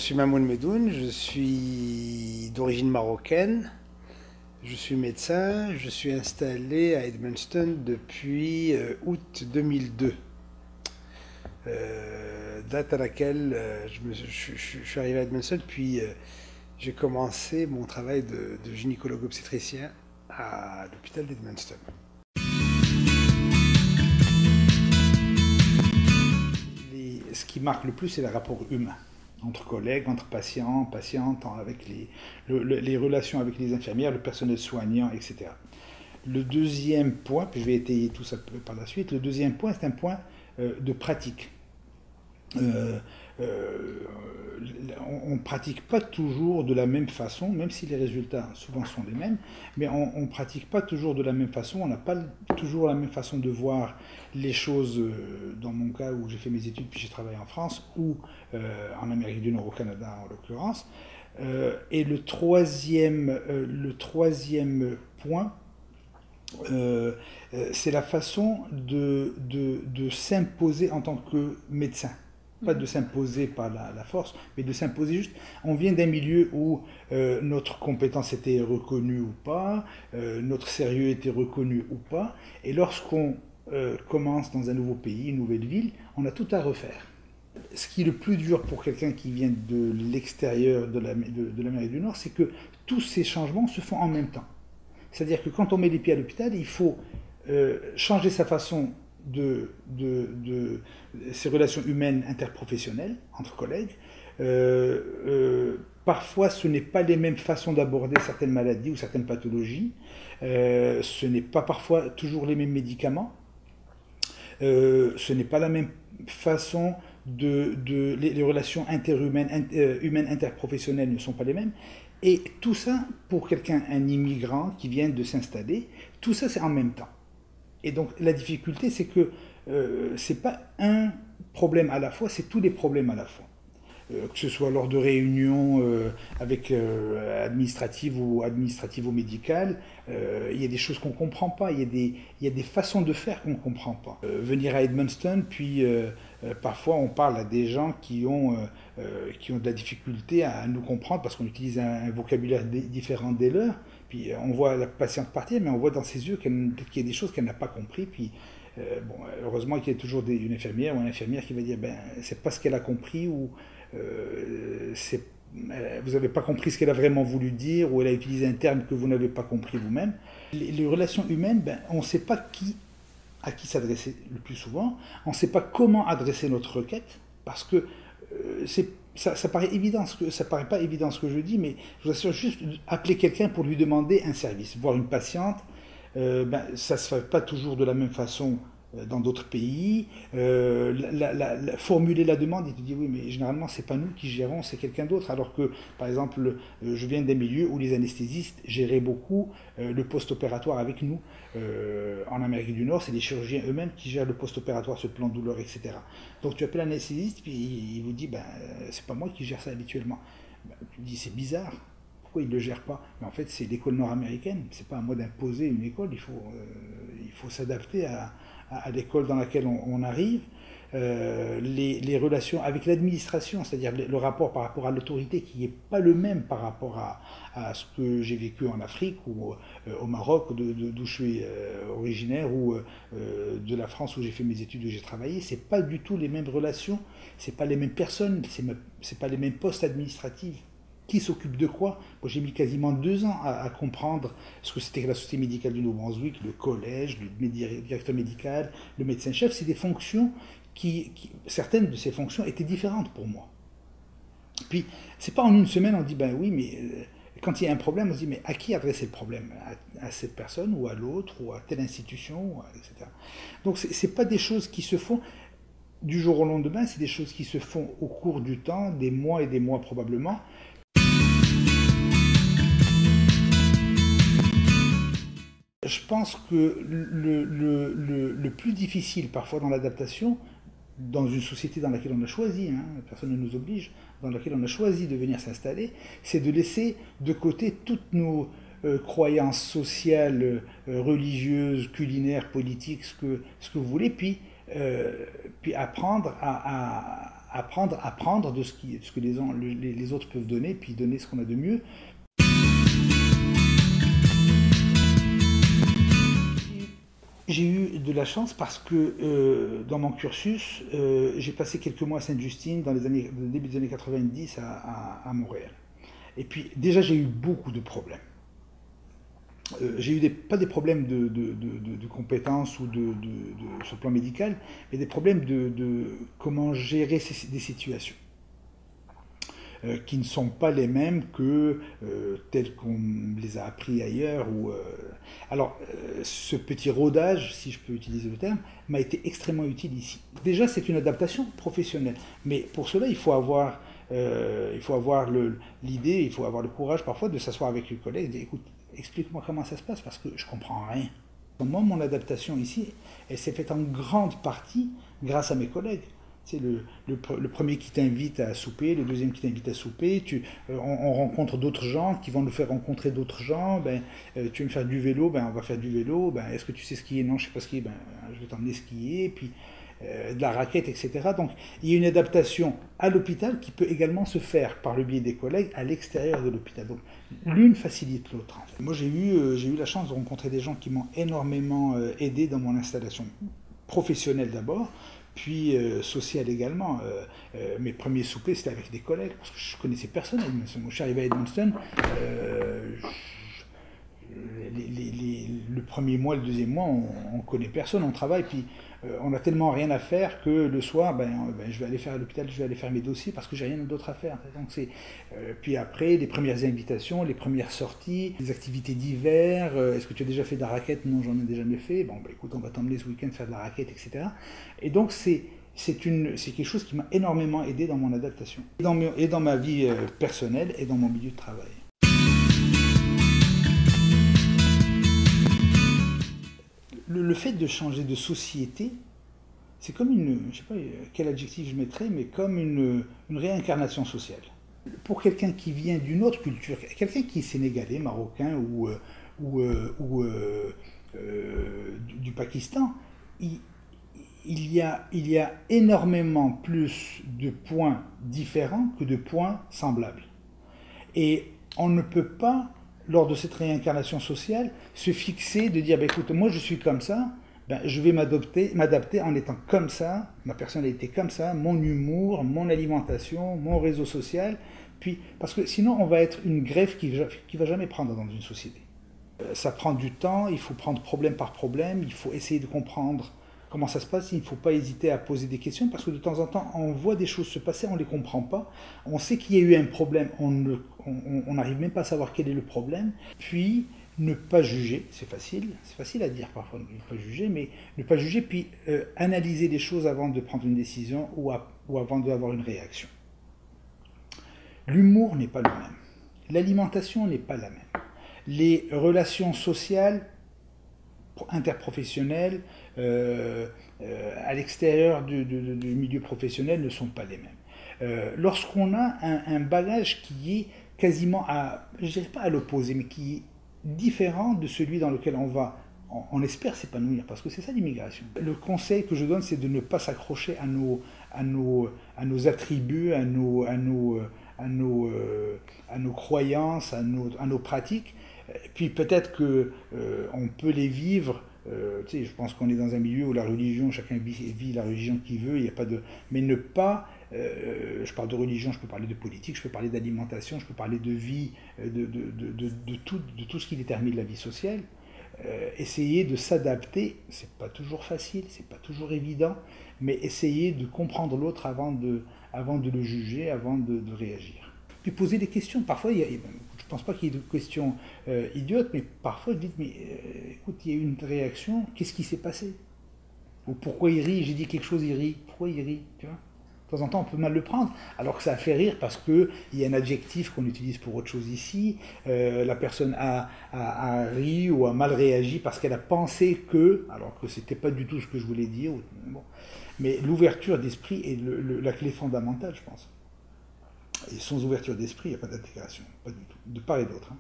suis Mamoun Medoun, je suis d'origine marocaine, je suis médecin, je suis installé à Edmundston depuis août 2002, date à laquelle je suis arrivé à Edmundston, puis j'ai commencé mon travail de gynécologue obstétricien à l'hôpital d'Edmundston. Ce qui marque le plus, c'est le rapport humain entre collègues, entre patients, patientes, avec les relations avec les infirmières, le personnel soignant, etc. Le deuxième point, puis je vais étayer tout ça par la suite, le deuxième point, c'est un point de pratique. On ne pratique pas toujours de la même façon, même si les résultats souvent sont les mêmes, mais on ne pratique pas toujours de la même façon, on n'a pas toujours la même façon de voir les choses, dans mon cas où j'ai fait mes études puis j'ai travaillé en France, ou en Amérique du Nord, au Canada en l'occurrence. Et le troisième point, c'est la façon de s'imposer en tant que médecin. Pas de s'imposer par la force, mais de s'imposer juste. On vient d'un milieu où notre compétence était reconnue ou pas, notre sérieux était reconnu ou pas, et lorsqu'on commence dans un nouveau pays, une nouvelle ville, on a tout à refaire. Ce qui est le plus dur pour quelqu'un qui vient de l'extérieur de l'Amérique du Nord, c'est que tous ces changements se font en même temps. C'est-à-dire que quand on met les pieds à l'hôpital, il faut changer sa façon de ces relations humaines interprofessionnelles entre collègues. Parfois, ce n'est pas les mêmes façons d'aborder certaines maladies ou certaines pathologies. Ce n'est pas parfois toujours les mêmes médicaments. Ce n'est pas la même façon les relations interhumaines, humaines interprofessionnelles ne sont pas les mêmes. Et tout ça, pour quelqu'un, un immigrant qui vient de s'installer, tout ça c'est en même temps. Et donc la difficulté, c'est que c'est pas un problème à la fois, c'est tous les problèmes à la fois. Que ce soit lors de réunions avec administratives ou administrativo-médicales, il y a des choses qu'on ne comprend pas, il y a des façons de faire qu'on ne comprend pas. Venir à Edmundston, puis parfois on parle à des gens qui ont de la difficulté à nous comprendre parce qu'on utilise un vocabulaire différent des leurs. Puis on voit la patiente partir, mais on voit dans ses yeux qu'il y a des choses qu'elle n'a pas compris. Puis bon, heureusement qu'il y a toujours une infirmière ou un infirmière qui va dire ben c'est pas ce qu'elle a compris ou vous n'avez pas compris ce qu'elle a vraiment voulu dire ou elle a utilisé un terme que vous n'avez pas compris vous-même. Les relations humaines, ben, on ne sait pas à qui s'adresser le plus souvent, on ne sait pas comment adresser notre requête parce que ça paraît évident, ça paraît pas évident ce que je dis, mais je vous assure, juste appeler quelqu'un pour lui demander un service, voir une patiente, ben, ça ne se fait pas toujours de la même façon dans d'autres pays. Formuler la demande, il te dit oui, mais généralement c'est pas nous qui gérons, c'est quelqu'un d'autre. Alors que, par exemple, je viens d'un milieu où les anesthésistes géraient beaucoup le post-opératoire avec nous. En Amérique du Nord, c'est les chirurgiens eux-mêmes qui gèrent le post-opératoire, ce plan de douleur, etc. Donc tu appelles l'anesthésiste, puis il vous dit ben c'est pas moi qui gère ça habituellement. Ben, tu dis c'est bizarre. Pourquoi il ne le gère pas? Mais en fait, c'est l'école nord-américaine. C'est pas à moi d'imposer une école. Il faut s'adapter à l'école dans laquelle on arrive. Les relations avec l'administration, c'est-à-dire le rapport par rapport à l'autorité qui n'est pas le même par rapport à ce que j'ai vécu en Afrique ou au Maroc, d'où je suis originaire, ou de la France où j'ai fait mes études, où j'ai travaillé. C'est pas du tout les mêmes relations, c'est pas les mêmes personnes, c'est pas les mêmes postes administratifs. Qui s'occupe de quoi? Moi, j'ai mis quasiment 2 ans à comprendre ce que c'était que la Société médicale du Nouveau-Brunswick, le collège, le directeur médical, le médecin-chef. C'est des fonctions certaines de ces fonctions étaient différentes pour moi. Puis, c'est pas en une semaine, on dit, ben oui, mais quand il y a un problème, on se dit, mais à qui adresser le problème? À cette personne, ou à l'autre, ou à telle institution, etc. Donc, c'est pas des choses qui se font du jour au lendemain, c'est des choses qui se font au cours du temps, des mois et des mois probablement. Je pense que le plus difficile parfois dans l'adaptation, dans une société dans laquelle on a choisi, hein, personne ne nous oblige, dans laquelle on a choisi de venir s'installer, c'est de laisser de côté toutes nos croyances sociales, religieuses, culinaires, politiques, ce que vous voulez, puis puis apprendre à prendre de ce que les autres peuvent donner, puis donner ce qu'on a de mieux. J'ai eu de la chance parce que dans mon cursus, j'ai passé quelques mois à Sainte-Justine dans le début des années 90 à Montréal. Et puis déjà j'ai eu beaucoup de problèmes. J'ai eu pas des problèmes de compétences ou sur le plan médical, mais des problèmes de comment gérer des situations qui ne sont pas les mêmes que telles qu'on les a appris ailleurs. Alors, ce petit rodage, si je peux utiliser le terme, m'a été extrêmement utile ici. Déjà, c'est une adaptation professionnelle, mais pour cela, il faut avoir l'idée, il faut avoir le courage parfois de s'asseoir avec les collègues et de dire, écoute, explique-moi comment ça se passe parce que je comprends rien. Moi, mon adaptation ici, elle s'est faite en grande partie grâce à mes collègues. C'est le premier qui t'invite à souper, le deuxième qui t'invite à souper, on rencontre d'autres gens qui vont nous faire rencontrer d'autres gens, tu veux me faire du vélo, on va faire du vélo, est-ce que tu sais skier? Non, je ne sais pas skier, je vais t'emmener skier, puis de la raquette, etc. Donc il y a une adaptation à l'hôpital qui peut également se faire par le biais des collègues à l'extérieur de l'hôpital. Donc l'une facilite l'autre. En fait. Moi j'ai eu la chance de rencontrer des gens qui m'ont énormément aidé dans mon installation professionnelle d'abord, puis social également. Mes premiers soupers, c'était avec des collègues, parce que je connaissais personne à Edmundston. Moi, je suis arrivé à Edmundston, le premier mois, le deuxième mois, on connaît personne, on travaille, puis on a tellement rien à faire que le soir, je vais aller faire à l'hôpital, je vais aller faire mes dossiers parce que j'ai rien d'autre à faire. Donc puis après, les premières invitations, les premières sorties, les activités d'hiver. Est-ce que tu as déjà fait de la raquette? Non, j'en ai déjà jamais fait. Bon, écoute, on va t'emmener ce week-end faire de la raquette, etc. Et donc c'est quelque chose qui m'a énormément aidé dans mon adaptation, et dans ma vie personnelle et dans mon milieu de travail. Le fait de changer de société, c'est comme je ne sais pas quel adjectif je mettrais, mais comme une réincarnation sociale. Pour quelqu'un qui vient d'une autre culture, quelqu'un qui est sénégalais, marocain ou du Pakistan, il y a énormément plus de points différents que de points semblables. Et on ne peut pas, lors de cette réincarnation sociale, se fixer, de dire, écoute, moi je suis comme ça, je vais m'adapter en étant comme ça, ma personnalité comme ça, mon humour, mon alimentation, mon réseau social, puis, parce que sinon on va être une greffe qui va jamais prendre dans une société. Ça prend du temps, il faut prendre problème par problème, il faut essayer de comprendre comment ça se passe, il ne faut pas hésiter à poser des questions, parce que de temps en temps, on voit des choses se passer, on ne les comprend pas, on sait qu'il y a eu un problème, on n'arrive même pas à savoir quel est le problème, puis ne pas juger, c'est facile à dire parfois, ne pas juger, mais ne pas juger, puis analyser les choses avant de prendre une décision ou avant d'avoir une réaction. L'humour n'est pas le même, l'alimentation n'est pas la même, les relations sociales, interprofessionnelles, à l'extérieur du milieu professionnel ne sont pas les mêmes. Lorsqu'on a un bagage qui est quasiment je dirais pas à l'opposé, mais qui est différent de celui dans lequel on espère s'épanouir, parce que c'est ça l'immigration. Le conseil que je donne, c'est de ne pas s'accrocher à nos attributs, à nos croyances, à nos pratiques. Puis peut-être qu'on peut les vivre. Je pense qu'on est dans un milieu où la religion, chacun vit la religion qu'il veut, il y a pas de. Mais ne pas. Je parle de religion, je peux parler de politique, je peux parler d'alimentation, je peux parler de vie, de tout ce qui détermine la vie sociale. Essayer de s'adapter, c'est pas toujours facile, c'est pas toujours évident, mais essayer de comprendre l'autre avant de le juger, avant de réagir. Puis poser des questions. Parfois, je ne pense pas qu'il y ait de questions idiotes, mais parfois, dites, écoute, il y a eu une réaction, qu'est-ce qui s'est passé? Ou pourquoi il rit? J'ai dit quelque chose, il rit. Pourquoi il rit? Tu vois? De temps en temps, on peut mal le prendre, alors que ça a fait rire parce qu'il y a un adjectif qu'on utilise pour autre chose ici. La personne a ri ou a mal réagi parce qu'elle a pensé que, alors que ce n'était pas du tout ce que je voulais dire. Bon. Mais l'ouverture d'esprit est la clé fondamentale, je pense. Et sans ouverture d'esprit, il n'y a pas d'intégration, pas du tout, de part et d'autre.